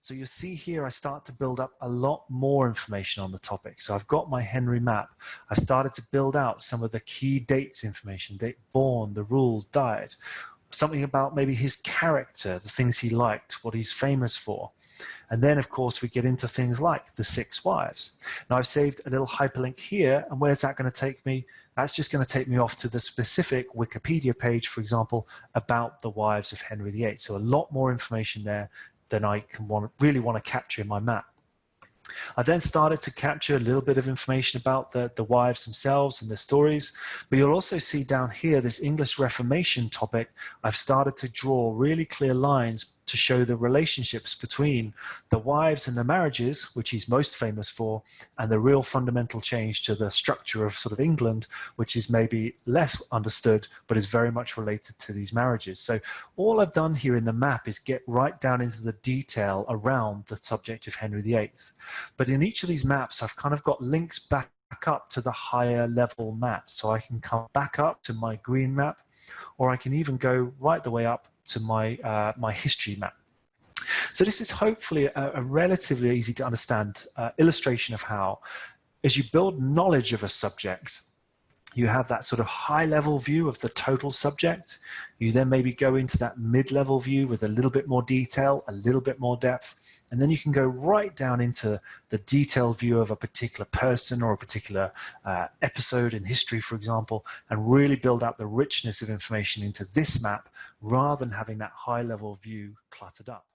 So you see here, I start to build up a lot more information on the topic. So I've got my Henry map. I've started to build out some of the key dates information, date born, the rules, died, something about maybe his character, the things he liked, what he's famous for. And then, of course, we get into things like the 6 wives. Now, I've saved a little hyperlink here, and where's that going to take me? That's just going to take me off to the specific Wikipedia page, for example, about the wives of Henry VIII. So a lot more information there than I can really want to capture in my map. I then started to capture a little bit of information about the wives themselves and their stories, but you'll also see down here this English Reformation topic. I've started to draw really clear lines to show the relationships between the wives and the marriages, which he's most famous for, and the real fundamental change to the structure of sort of England, which is maybe less understood, but is very much related to these marriages. So all I've done here in the map is get right down into the detail around the subject of Henry VIII. But in each of these maps, I've kind of got links back up to the higher level map. So I can come back up to my green map, or I can even go right the way up to my, my history map. So this is hopefully a relatively easy to understand illustration of how, as you build knowledge of a subject, you have that sort of high level view of the total subject. You then maybe go into that mid-level view with a little bit more detail, a little bit more depth, and then you can go right down into the detailed view of a particular person or a particular episode in history, for example, and really build out the richness of information into this map rather than having that high level view cluttered up.